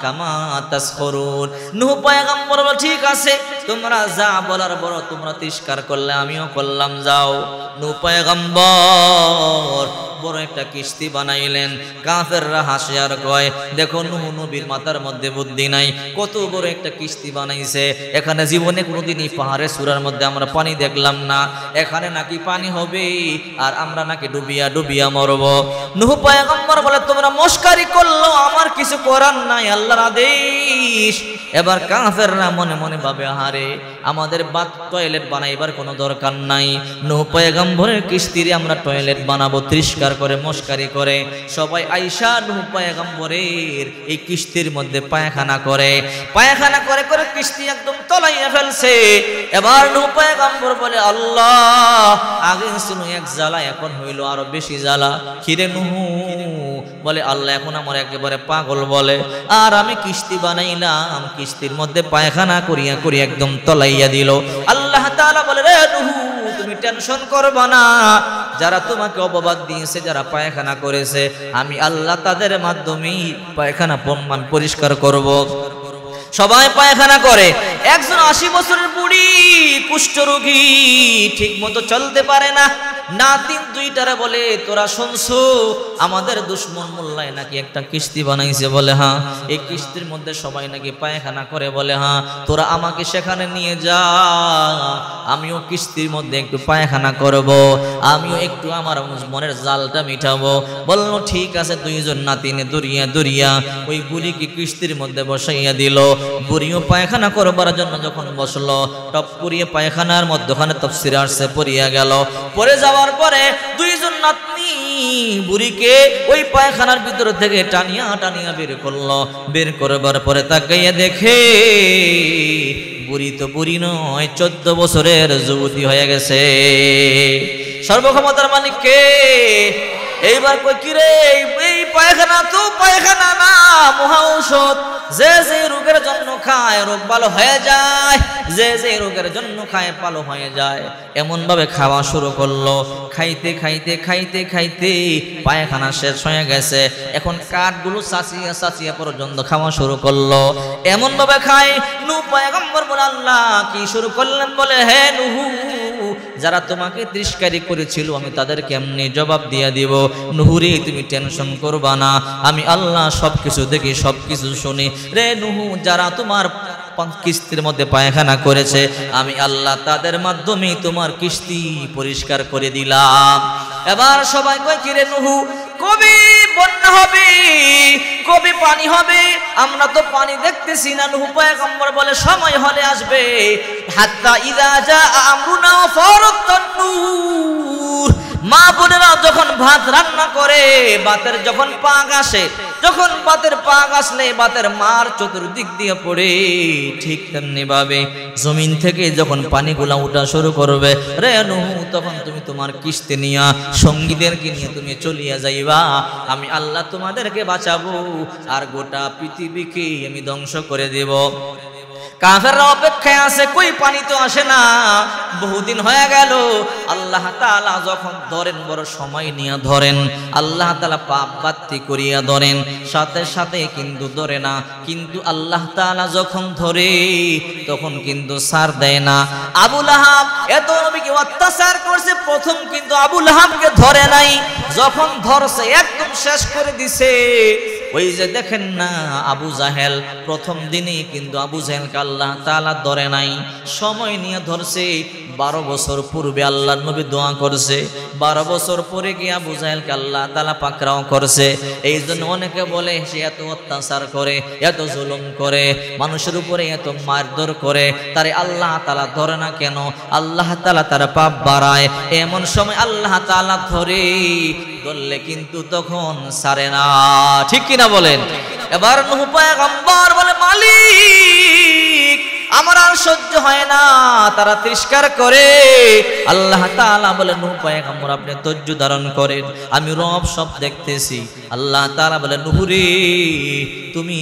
কামা তাসখুরুন। নূহ পয়গম্বর বলে, ঠিক আছে, তোমরা যা বলার বলো, তোমরা তিরস্কার করলে আমিও করলাম, যাও। নূহ পয়গম্বর বড় একটা কিস্তি বানাইলেন। কাফেররা হাসে আর কয়, দেখো নূহ নবীর মাথার মধ্যে বুদ্ধি নাই, কত বড় একটা কিস্তি বানাইছে। এখানে জীবনে কোনোদিনই পাহাড়ে সূরার মধ্যে আমরা পানি দেখলাম না, এখানে নাকি পানি হবে আর আমরা নাকি ডুবিয়া ডুবিয়া মরব। নূহ পয়গম্বর বলে, তোমরা মস্কারি করলো, আমার কিছু করার নাই, আল্লাহর আদেশ। এবার কাফেররা মনে মনে ভাবে, আহারে আমাদের বাথ টয়লেট বানাইবার কোনো দরকার নাই, নূহ পয়গম্বরের কিস্তিরে আমরা টয়লেট বানাবো। তিরস্কার করে, মস্কারি করে সবাই আইসা নূহ পয়গম্বরের এই কিস্তির মধ্যে পায়খানা করে। পায়খানা করে করে কিস্তি একদম তলাইয়া ফেলছে। এবার নূহ পয়গম্বর বলে, আল্লাহ আগে ছিল এক জ্বালা, এখন হইল আরো বেশি জ্বালা। খিরে নূহ বলে, আল্লাহ এখন আমার একেবারে পাগল বলে, আর আমি কিস্তি বানাইলাম, কিস্তির মধ্যে পায়খানা করিয়া করিয়া একদম তলাইয়া দিল। আল্লাহ তাআলা বলে, বলে রে নূহ তুমি টেনশন করবা না, যারা তোমাকে অপবাদ দিয়েছে, যারা পায়খানা করেছে, আমি আল্লাহ তাদের মাধ্যমেই পায়খানা পরিষ্কার করব। সবাই পায়খানা করে। একজন 80 বছরের বুড়ি কুষ্ঠরোগী ঠিক মতো চলতে পারে না। নাতিন দুইটারে বলে তোরা শুনছো আমাদের দুশ্মন মোল্লায় নাকি একটা কিস্তি বানাইছে? বলে হ্যাঁ। এই কিস্তির মধ্যে সবাই নাকি পায়খানা করে? বলে হ্যাঁ। তোরা আমাকে সেখানে নিয়ে যা, আমিও কিস্তির মধ্যে একটু পায়খানা করব, আমিও একটু আমার মনের জালটা মিটাবো। বললো ঠিক আছে। দুইজন নাতিনে দরিয়া দরিয়া ওই বুড়িকে কিস্তির মধ্যে বসাইয়া দিল। বুড়িও পায়খানা করবার জন্য যখন বসলো, টপ করিয়ে পায়খানার মধ্যখানে তাফসীরে আসছে পড়িয়া গেল। পরে যাওয়ার পরে দুইজন নাতনি বুড়িকে ওই পায়খানার ভিতর থেকে টানিয়া টানিয়া বের করলো। বের করবার পরে তাকাইয়া দেখে বুড়ি তো বুড়ি নয়, 14 বছরের যুবতী হয়ে গেছে। সর্বক্ষমতার মালিক কে? এইবার কই কি রে, এই পায়খানা তো পায়খানা না, মহা ঔষধ। যে যে রোগের জন্য খায় রোগ ভালো হয়ে যায়, যে যে রোগের জন্য খায় ভালো হয়ে যায়। এমন ভাবে খাওয়া শুরু করলো। খাইতে খাইতে খাইতে খাইতে পায়খানা শেষ হয়ে গেছে। এখন কাঠগুলো চাচিয়া চাচিয়া পর্যন্ত খাওয়া শুরু করলো। এমন ভাবে খায়, নূহ পয়গম্বর বলে আল্লাহ কি শুরু করলেন? বলে হে নূহ, যারা তোমাকে তিরস্কারি করেছিল আমি তাদের কেমনি জবাব দিয়ে দিব? নূহ রে তুমি টেনশন করবা না, আমি আল্লাহ সবকিছু দেখি, সবকিছু শুনি। রে নূহ, যারা তোমার কিস্তির মধ্যে পায়খানা করেছে আমি আল্লাহ তাদের মাধ্যমে তোমার কিস্তি পরিষ্কার করে দিলাম। এবার সবাই কয় কি রে নূহ, কবে বন্যা হবে, কবে পানি হবে? আমরা তো পানি দেখতেছি না। নূহ পয়গম্বর বলে সময় হলে আসবে। হাত্তা ইযা জা আমরুনা ফারাতান নূর, মা বোনেরা যখন ভাত রান্না করে, ভাতের যখন পাক আসে, যখন ভাতের পাক আসলে ভাতের মার চতুর্দিক দিয়ে পড়ে, ঠিক তেমনি ভাবে জমিন থেকে যখন পানিগুলা উঠা শুরু করবে, রে নূহ তখন তুমি তোমার কিস্তি নিয়া সঙ্গীদেরকে নিয়ে তুমি চলিয়া যাইবা। আমি আল্লাহ তোমাদেরকে বাঁচাবো আর গোটা পৃথিবীকে আমি ধ্বংস করে দেব। কাফেররা অপেক্ষায় আছে, কই পানি তো আসে না, বহুদিন হয়ে গেল। আল্লাহ তাআলা যখন ধরেন, বড় সময় নিয়ে ধরেন, আল্লাহ তাআলা পাপ বাতি করিয়া ধরেন, সাথে সাথে কিন্তু ধরে না। কিন্তু আল্লাহ তাআলা যখন ধরে তখন কিন্তু ছাড় দেয় না। আবু লাহাব এত নবীকে অত্যাচার করছে, প্রথম কিন্তু আবু লাহাবকে ধরে নাই, যখন ধরছে একদম শেষ করে দিছে। ওই যে দেখেন না আবু জাহেল, প্রথম দিনেই কিন্তু আবু জাহেলকে আল্লাহ তাআলা ধরে নাই, সময় নিয়ে ধরছে। 12 বছর পূর্বে আল্লাহর নবী দোয়া করছে, 12 বছর পরে গিয়ে আবু জাহেলকে আল্লাহ তাআলা পাকড়াও করছে। এই জন্য অনেকে বলে সে এত অত্যাচার করে, এত জুলুম করে, মানুষের উপরে এত মারধর করে, তারে আল্লাহ তাআলা ধরে না কেন? আল্লাহ তাআলা তার পাপ বাড়ায়। এমন সময় আল্লাহ তাআলা ধরে, ধরলে কিন্তু তখন ছাড়ে না। ঠিক কিনা বলেন? এবার নূহ পয়গম্বর বলে মালিক আমার আর সহ্য হয় না, তারা তিরস্কার করে। আল্লাহ তাআলা বলে নূহ পয়গম্বর আপনি ধৈর্য ধারণ করেন, আমি রব সব দেখতেছি। আল্লাহ তাআলা বলে নূহ রে তুমি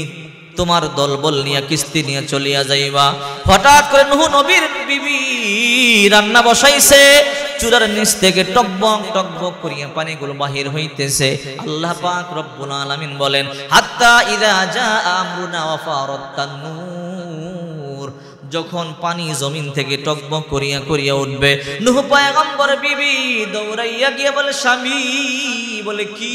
তোমার দলবল নিয়ে কিস্তি নিয়ে চলিয়া যাইবা। হঠাৎ করে নূহ নবীর বিবি রান্না বসাইছে, চুলার নিচ থেকে টকবক টকবক করিয়া পানিগুলো বাহির হইতেছে। আল্লাহ পাক রব্বুল আলামিন বলেন হাত্তা ইযা জা আমরুনা ওয়া ফারাতান নূর, যখন পানি জমিন থেকে টকবক করিয়া করিয়া উঠবে, নূহ পয়গম্বর বিবি দৌড়াইয়া গিয়ে বলে স্বামী, বলে কি?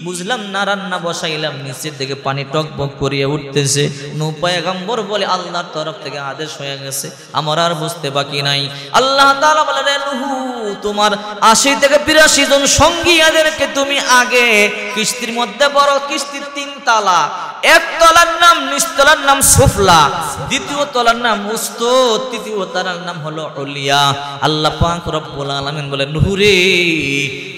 বুঝলাম না, রান্না বসাইলাম নিচের থেকে পানি টকবক করিয়া উঠতেছে। নূহ পয়গম্বর বলে আল্লাহর তরফ থেকে আদেশ হয়ে গেছে, আমার আর বুঝতে বাকি নাই। আল্লাহ তাআলা বলে রে নূহ তোমার 80 থেকে 82 জন সঙ্গী এদেরকে তুমি আগে কিস্তির মধ্যে, বড় কিস্তির 3 তলা, এক তলার নাম নিচতলার নাম সুফলা, দ্বিতীয় তলার নাম উস্ত, তৃতীয় তলার নাম হলো উলিয়া। আল্লাহ পাক রব্বুল আলামিন বলে নূহ রে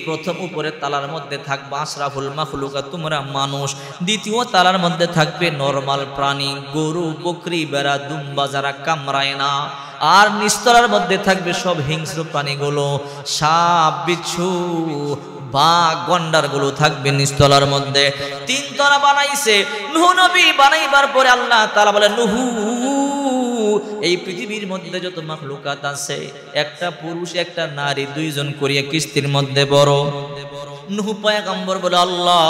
প্রথম উপরের তালার মধ্যে থাকবে আশরাফুল মাখলুকাত তোমরা মানুষ, দ্বিতীয় তালার মধ্যে থাকবে নরমাল প্রাণী, গরু বকরি বেড়া দুম্বা যারা কামড়ায় না, আর নিচতলার মধ্যে থাকবে সব হিংস্র প্রাণীগুলো, সাপ বিচ্ছু বাঘ গন্ডার গুলো থাকবে নিচতলার মধ্যে। 3 তলা বানাইছে নূহ নবী। বানাইবার পরে আল্লাহ তাআলা বলে নূহ এই পৃথিবীর মধ্যে যত মাখলুকাত আছে একটা পুরুষ একটা নারী দুইজন করিয়া কিস্তির মধ্যে বড়। নূহ পয়গম্বর বলে আল্লাহ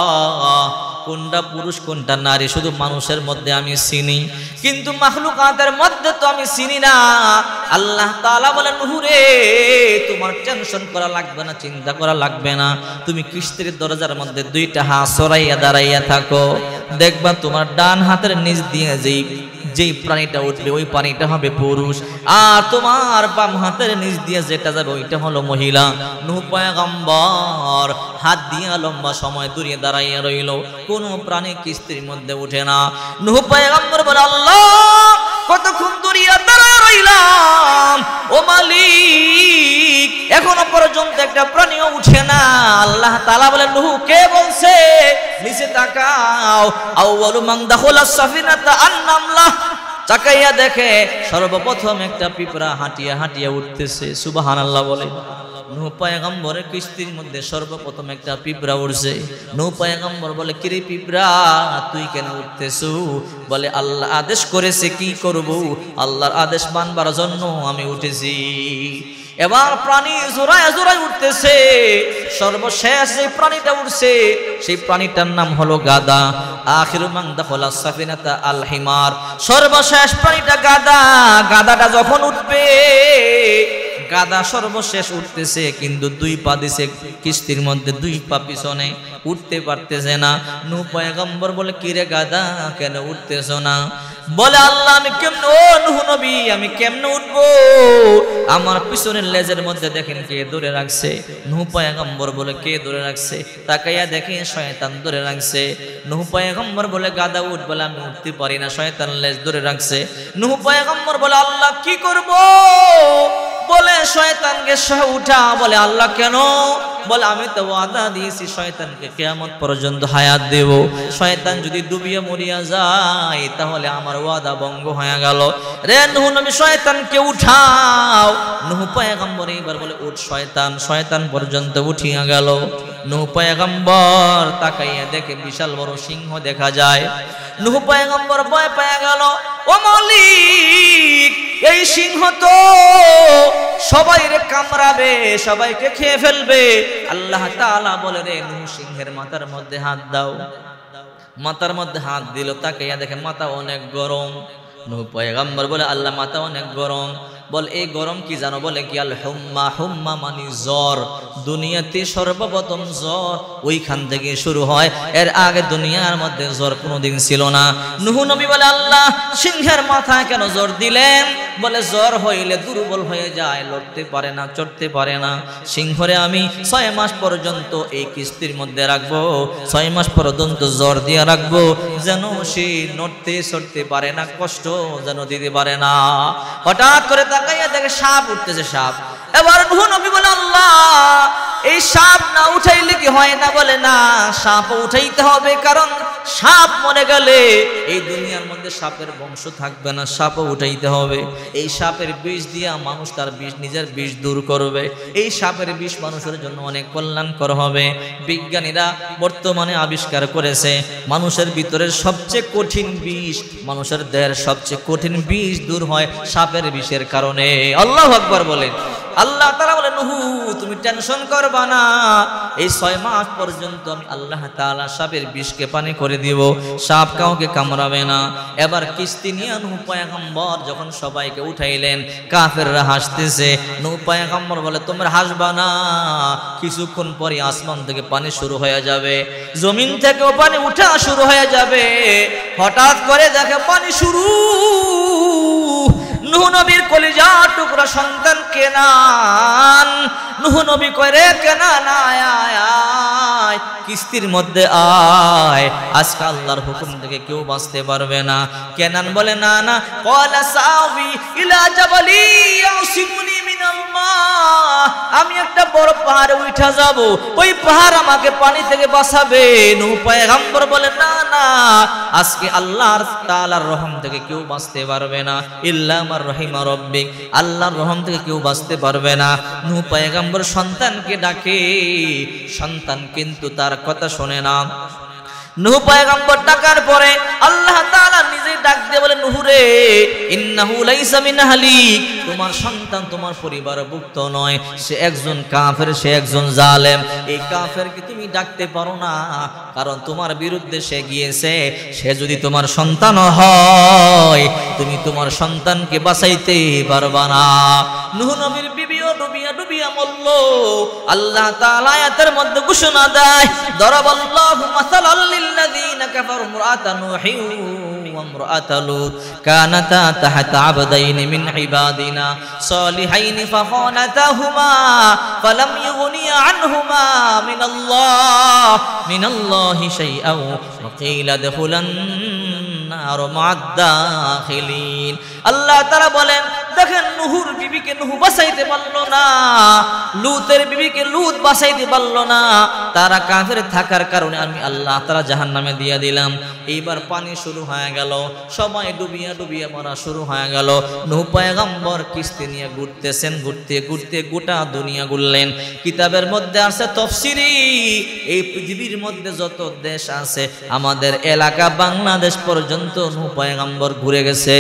কোনটা পুরুষ কোনটা নারী শুধু মানুষের মধ্যে আমি চিনি, কিন্তু মাখলুকাতের মধ্যে তো আমি চিনি না। আল্লাহ তাআলা বলে নূহ রে তোমার টেনশন করা লাগবে না, চিন্তা করা লাগবে না, তুমি কিস্তির দরজার মধ্যে দুইটা হাত সরাইয়া দাঁড়াইয়া থাকো, দেখবা তোমার ডান হাতের নিচ দিয়ে যেই প্রাণীটা উঠবে ওই প্রাণীটা হবে পুরুষ, আর তোমার বাম হাতের নিচ দিয়ে যেটা যাবে ওইটা হলো মহিলা। নূহ পয়গম্বর হাত দিয়ে লম্বা সময় দূরে দাঁড়াইয়া রইল, কোনো প্রাণী কিস্তির মধ্যে উঠে না। নূহ পয়গম্বর বলে আল্লাহ কতক্ষণ দূরে দাঁড়ায় রইলাম, ও মালিক এখনো পর্যন্ত একটা প্রাণীও উঠে না। আল্লাহ তাআলা বলেন নূহ কে বলছে, নিচে তাকাও। আউয়ালু মান দাখালাস সাফিনাতা আন-নামলা, তাকাইয়া দেখে সর্বপ্রথম একটা পিঁপড়া হাঁটিয়া হাঁটিয়া উঠতেছে। সুবহানাল্লাহ বলে। নূহ পয়গম্বরের কিস্তির মধ্যে সর্বপ্রথম একটা পিঁপড়া উঠছে। নূহ পয়গম্বর বলে কিরে পিঁপড়া তুই কেন উঠতেছো? বলে আল্লাহ আদেশ করেছে, কি করব, আল্লাহর আদেশ মানবার জন্য আমি উঠেছি। এবার প্রাণী জোড়ায় জোড়ায় উঠতেছে। সর্বশেষ যে প্রাণীটা উঠছে সেই প্রাণীটার নাম হলো গাদা। আখিরু মান দাখালাস সাফিনাতা আল হিমার, সর্বশেষ প্রাণীটা গাদা। গাদাটা যখন উঠবে, গাদা সর্বশেষ উঠতেছে, কিন্তু দুই পা দিছে কিস্তির মধ্যে, দুই পা পিছনে, উঠতে পারতেছে না। নূহ পয়গম্বর বলে কিরে গাদা কেন উঠতেছ না? বলে আল্লাহ আমি কেমনে, ও নূহ নবী আমি কেমনে উঠবো? আমার পিছনের লেজের মধ্যে দেখেন কে ধরে রাখছে। নূহ পয়গম্বর বলে কে ধরে রাখছে? তাকাইয়া দেখে শয়তান ধরে রাখছে। নূহ পয়গম্বর বলে গাদা উঠ, বলে আমি উঠতে পারি না, শয়তান লেজ ধরে রাখছে। নূহ পয়গম্বর বলে আল্লাহ কি করব? বলে শয়তানকে সহ উঠা। বলে আল্লাহ কেন? বলে আমি তো ওয়াদা দিয়েছি শয়তানকে কিয়ামত পর্যন্ত হায়াত দেব, শয়তান যদি ডুবিয়ে মরিয়া যায় তাহলে আমার ওয়াদা ভঙ্গ হয়ে গেল। রে নূহ নবী শয়তানকে উঠাও। নূহ পয়গম্বর এবার বলে উঠ শয়তান, শয়তান পর্যন্ত উঠিয়া গেল। নূহ পয়গম্বর তাকাইয়া দেখে বিশাল বড় সিংহ দেখা যায়। নূহ পয়গম্বর ভয় পেয়ে গেল, ও মালিক এই সিংহ তো সবাইরে কামড়াবে, সবাইকে খেয়ে ফেলবে। আল্লাহ তাআলা বলে রে নূহ সিংহের মাথার মধ্যে হাত দাও। মাথার মধ্যে হাত দিল, তাকাইয়া দেখে মাথা অনেক গরম। নূহ পয়গম্বর বলে আল্লাহ মাথা অনেক গরম। বল এই গরম কি জানো? বলে কি আল হুম্মা, হুম্মা মানে জ্বর। দুনিয়াতে সর্বপ্রথম জ্বর ওইখান থেকে শুরু হয়, এর আগে দুনিয়ার মধ্যে জ্বর কোনোদিন ছিল না। নূহ নবী বলে আল্লাহ সিংহের মাথায় কেন জ্বর দিলেন? বলে জ্বর হইলে দুর্বল হয়ে যায়, লড়তে পারে না, চড়তে পারে না। সিংহরে আমি 6 মাস পর্যন্ত এই কিস্তির মধ্যে রাখবো, 6 মাস পর্যন্ত জ্বর দিয়ে রাখবো, যেন সে নড়তে চড়তে পারে না, কষ্ট যেন দিতে পারে না। হঠাৎ করে তাকাইয়া দেখে সাপ উঠতেছে, সাপ। এবার নূহ নবী বলে আল্লাহ এই সাপ না উঠাইলে কি হয় না? বলে না, সাপ উঠাইতে হবে, কারণ সাপ মরে গেলে এই দুনিয়ার মধ্যে সাপের বংশ থাকবে না, সাপও উঠাইতে হবে। এই সাপের বিষ দিয়া মানুষ তার বিষ, নিজের বিষ দূর করবে। এই সাপের বিষ মানুষের জন্য অনেক কল্যাণকর হবে। বিজ্ঞানীরা বর্তমানে আবিষ্কার করেছে মানুষের ভিতরের সবচেয়ে কঠিন বিষ, মানুষের দেহের সবচেয়ে কঠিন বিষ দূর হয় সাপের বিষের কারণে। আল্লাহু আকবার বলেন। আল্লাহ তাআলা বলে নূহ তুমি টেনশন করবা না, এই 6 মাস পর্যন্ত আমি আল্লাহ তাআলা সাপের বিষকে পানি করে দিব, সাপ কাউকে কামড়াবে না। এবার কিস্তি নিয়ে নূহ পয়গম্বর যখন সবাইকে উঠাইলেন, কাফেররা হাসতেছে। নূহ পয়গম্বর বলে তোমরা হাসবা না, কিছুক্ষণ পরে আসমান থেকে পানি শুরু হয়ে যাবে, জমিন থেকেও পানি উঠা শুরু হয়ে যাবে। হঠাৎ করে দেখে পানি শুরু। নূহ নবীর কলিজার টুকরা সন্তান কেনান। নূহ নবী কয় রে কেনান আয় আয় আয়, কিস্তির মধ্যে আয়, আজকে আল্লাহর হুকুম থেকে কেউ বাঁচতে পারবে না। কেনান বলে না না, ক্বালা সাউই ইলা জাবালি ইয়াসিমুনি মিনাল মা, আমি একটা বড় পাহাড়ে উঠা যাব, ওই পাহাড় আমাকে পানি থেকে বাঁচাবে। নূহ পয়গম্বর বলে না না, আজকে আল্লাহর তাআলার রহম থেকে কেউ বাঁচতে পারবে না, ইল্লা মার রহিমা রব্বিক, আল্লাহর রহম থেকে কেউ বাঁচতে পারবে না। নূহ পয়গম্বর সন্তানকে ডাকে, সন্তান কিন্তু তার কথা শোনে না। নূহ পয়গম্বর ডাকার পরে আল্লাহ তাআলা নিজে ডাক দিয়ে বলে নূহ রে ইন্নাহু লাইসা মিন আহলিক, তোমার সন্তান তোমার পরিবারভুক্ত নয়, সে একজন কাফের, সে একজন জালেম। এই কাফেরকে তুমি ডাকতে পারো না, কারণ তোমার বিরুদ্ধে সে গিয়েছে। সে যদি তোমার সন্তান হয় তুমি তোমার সন্তানকে বাঁচাইতে পারবা না। নূহ নবীর বিবিও ডুবিয়া ডুবিয়া মরল। আল্লাহ তাআলা আয়াতের মধ্যে ঘোষণা দেয়, দরাবাল্লাহু মাসালাল লিল্লাযীনা কাফারু ইমরাআতা নূহিন ওয়া ইমরাআতা লূত কানাতা তাহতা আবদাইনি মিন ইবাদিনা সালিহাইনি ফাখানাতাহুমা ফালাম ইউগনিয়া আনহুমা মিনাল্লাহি শাইআন ওয়া কিলা দুখুলান নার মা'আদ দাখিলিন। আল্লাহ তাআলা বলেন, দেখেন নূহুর বিবিকে নূহ বাঁচাইতে পারলো না, লূতের বিবিকে লূত বাঁচাইতে পারলো না। তারা কাফের থাকার কারণে আমি আল্লাহ তাআলা জাহান্নামে দিয়ে দিলাম। এইবার পানি শুরু হয়ে গেল, সবাই ডুবিয়া ডুবিয়া মরা শুরু হয়ে গেল। নূহ পয়গম্বর কিস্তি নিয়ে ঘুরতেছেন, ঘুরতে ঘুরতে গোটা দুনিয়া ঘুরলেন। কিতাবের মধ্যে আছে তাফসীরি, এই পৃথিবীর মধ্যে যত দেশ আছে আমাদের এলাকা বাংলাদেশ পর্যন্ত নূহ পয়গম্বর ঘুরে গেছে।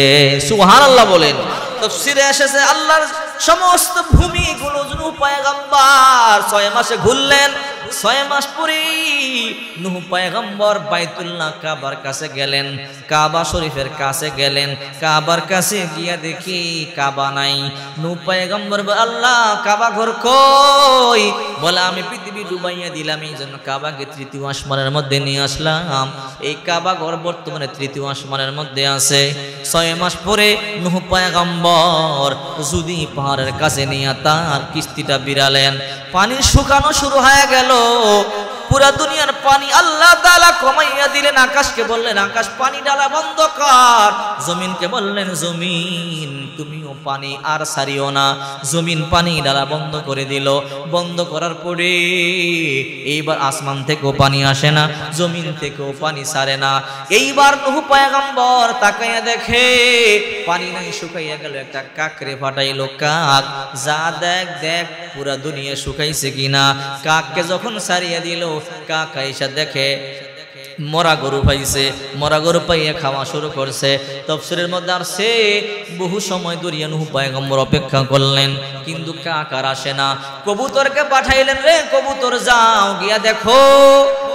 সুবহানাল্লাহ বলেন। তাফসীরে এসেছে আল্লাহর সমস্ত ভূমিগুলো নূহ পয়গম্বর 6 মাসে ঘুরলেন। 6 মাস পরে নূহ পয়গম্বর বাইতুল্লাহ কাবার কাছে গেলেন, কাবা শরীফের কাছে গেলেন। কাবার কাছে গিয়া দেখি কাবা নাই। নূহ পয়গম্বর বলে, আল্লাহ কাবা ঘর কই? বলে, আমি পৃথিবী ডুবাইয়া দিলাম, এই জন্য কাবাকে 3য় আসমানের মধ্যে নিয়ে আসলাম। এই কাবা ঘর বর্তমানে 3য় আসমানের মধ্যে আছে। 6 মাস পরে নূহ পয়গম্বর যুদি পাহাড়ের কাছে নিয়ে তার কিস্তিটা বিড়ালেন। পানি শুকানো শুরু হয়ে গেল, পুরা দুনিয়ার পানি আল্লাহ তাআলা কমাইয়া দিলেন। আকাশকে বললেন, আকাশ পানি ডালা বন্ধ কর। জমিনকে বললেন, জমিন তুমিও পানি আর ছাড়িও না। জমিন পানি ডালা বন্ধ করে দিল। বন্ধ করার পরে এইবার আসমান থেকেও পানি আসে না, জমিন থেকেও পানি ছাড়ে না। এইবার নূহ পয়গম্বর তাকাইয়া দেখে পানি নাই, শুকাইয়া গেল। একটা কাকরে ফাটাইলো, কাক যা দেখ দেখ পুরা দুনিয়া শুকাইছে কিনা। কাককে যখন ছাড়িয়ে দিল, কাক আইসা দেখে মরা গরু পাইছে। মরা গরু পাইয়ে খাওয়া শুরু করছে। তাফসীরের মধ্যে আসছে বহু সময় ধরে নূহ পয়গম্বর অপেক্ষা করলেন, কিন্তু কাক আর আসে না। কবুতরকে পাঠাইলেন, রে কবুতর যাও গিয়া দেখো,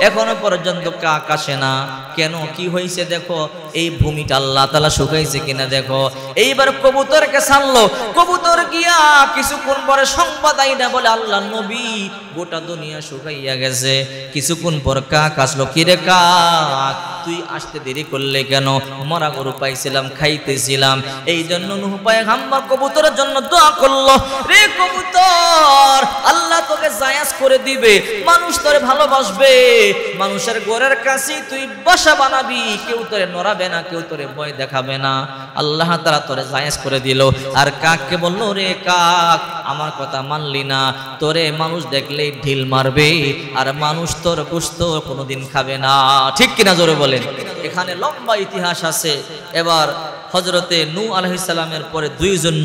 এখনো পর্যন্ত কাক আসে না। কেন, কি হয়েছে দেখো, এই ভূমিটা আল্লাহ তাআলা শুকাইছে কিনা দেখো। এইবার কবুতরকে ছাড়লো। কবুতর গিয়া কিছুক্ষণ পরে সংবাদ আইনা বলে, আল্লাহ নবী গোটা দুনিয়া শুকাইয়া গেছে। কিছুক্ষণ পর কাক আসলো। কিরে কাক, তুই আসতে দেরি করলে কেন? মরা গরু পাইছিলাম, খাইতেছিলাম, এই জন্য নূহ পয়গম্বর কবুতরের জন্য দোয়া করলো। রে কবুতর, আল্লাহ তোকে জায়েজ করে দিবে, মানুষ তোরে ভালোবাসবে। মানুষের ঘরের কাছে তুই বাসা বানাবি, কেউ তোরে নড়াবে না, কেউ তোরে ভয় দেখাবে না। আল্লাহ তাআলা তোরে জায়েজ করে দিল। আর কাককে বললো, রে কাক, আমার কথা মানলি না, তোরে মানুষ দেখলেই ঢিল মারবে, আর মানুষ তোর গোশত কোনোদিন খাবে না। ঠিক কিনা জোরে বলেন। এখানে লম্বা ইতিহাস আছে। এবার হযরতে নূহ আলাইহিস সালামের পরে 2 জন